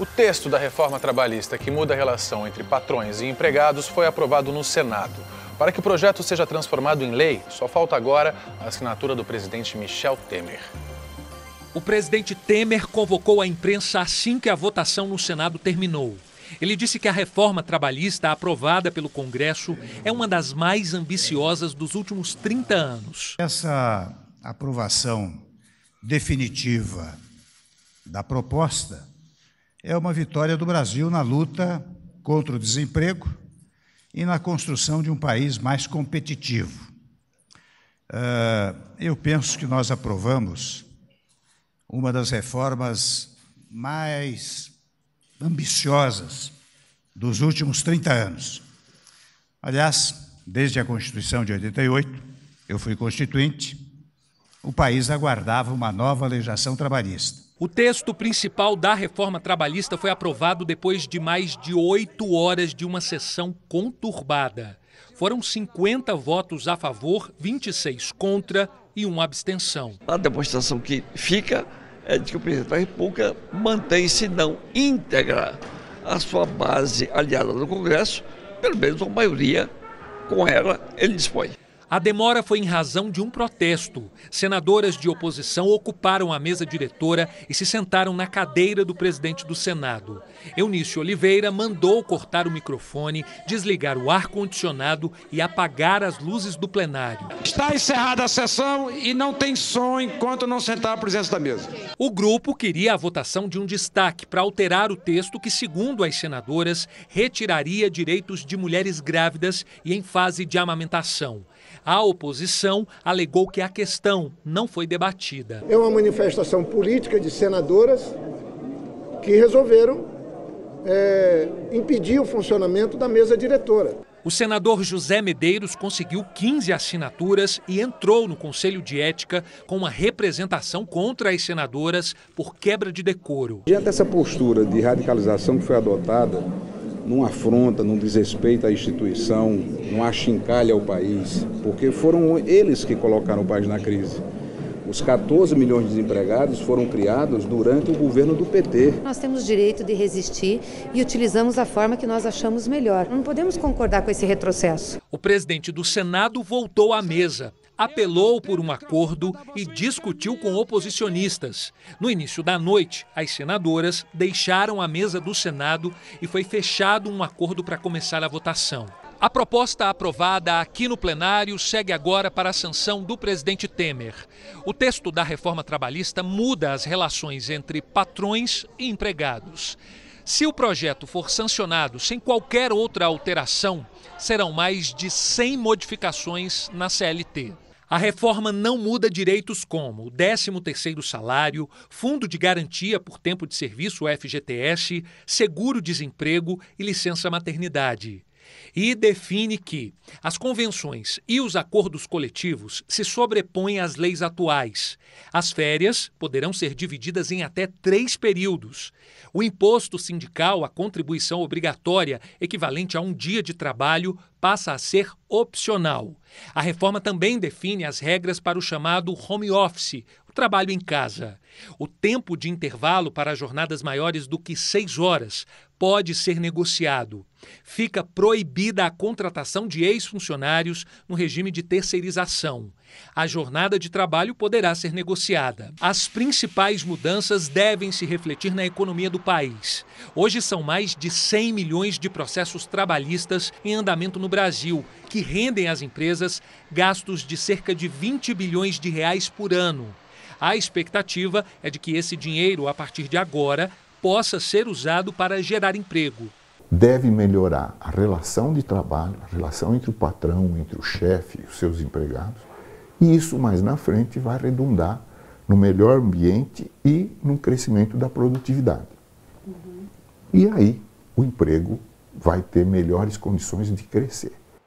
O texto da reforma trabalhista que muda a relação entre patrões e empregados foi aprovado no Senado. Para que o projeto seja transformado em lei, só falta agora a assinatura do presidente Michel Temer. O presidente Temer convocou a imprensa assim que a votação no Senado terminou. Ele disse que a reforma trabalhista aprovada pelo Congresso é uma das mais ambiciosas dos últimos 30 anos. Essa aprovação definitiva da proposta é uma vitória do Brasil na luta contra o desemprego e na construção de um país mais competitivo. Eu penso que nós aprovamos uma das reformas mais ambiciosas dos últimos 30 anos. Aliás, desde a Constituição de 88, eu fui constituinte, o país aguardava uma nova legislação trabalhista. O texto principal da reforma trabalhista foi aprovado depois de mais de 8 horas de uma sessão conturbada. Foram 50 votos a favor, 26 contra e 1 abstenção. A demonstração que fica é de que o presidente da República mantém, se não íntegra, a sua base aliada no Congresso, pelo menos uma maioria com ela ele dispõe. A demora foi em razão de um protesto. Senadoras de oposição ocuparam a mesa diretora e se sentaram na cadeira do presidente do Senado. Eunice Oliveira mandou cortar o microfone, desligar o ar-condicionado e apagar as luzes do plenário. Está encerrada a sessão e não tem som enquanto não sentar a presença da mesa. O grupo queria a votação de um destaque para alterar o texto que, segundo as senadoras, retiraria direitos de mulheres grávidas e em fase de amamentação. A oposição alegou que a questão não foi debatida. É uma manifestação política de senadoras que resolveram impedir o funcionamento da mesa diretora. O senador José Medeiros conseguiu 15 assinaturas e entrou no Conselho de Ética com uma representação contra as senadoras por quebra de decoro. Diante dessa postura de radicalização que foi adotada, numa afronta, num desrespeito à instituição, num achincalho ao país, porque foram eles que colocaram o país na crise. Os 14 milhões de desempregados foram criados durante o governo do PT. Nós temos direito de resistir e utilizamos a forma que nós achamos melhor. Não podemos concordar com esse retrocesso. O presidente do Senado voltou à mesa, apelou por um acordo e discutiu com oposicionistas. No início da noite, as senadoras deixaram a mesa do Senado e foi fechado um acordo para começar a votação. A proposta aprovada aqui no plenário segue agora para a sanção do presidente Temer. O texto da reforma trabalhista muda as relações entre patrões e empregados. Se o projeto for sancionado sem qualquer outra alteração, serão mais de 100 modificações na CLT. A reforma não muda direitos como o 13º salário, Fundo de Garantia por Tempo de Serviço, FGTS, Seguro-Desemprego e Licença Maternidade. E define que as convenções e os acordos coletivos se sobrepõem às leis atuais. As férias poderão ser divididas em até 3 períodos. O imposto sindical, a contribuição obrigatória, equivalente a um dia de trabalho, passa a ser opcional. A reforma também define as regras para o chamado home office, o trabalho em casa. O tempo de intervalo para jornadas maiores do que 6 horas pode ser negociado. Fica proibida a contratação de ex-funcionários no regime de terceirização. A jornada de trabalho poderá ser negociada. As principais mudanças devem se refletir na economia do país. Hoje são mais de 100 milhões de processos trabalhistas em andamento no Brasil, que rendem às empresas gastos de cerca de 20 bilhões de reais por ano. A expectativa é de que esse dinheiro, a partir de agora, possa ser usado para gerar emprego. Deve melhorar a relação de trabalho, a relação entre o patrão, entre o chefe e os seus empregados. E isso, mais na frente, vai redundar no melhor ambiente e no crescimento da produtividade. E aí, o emprego vai ter melhores condições de crescer.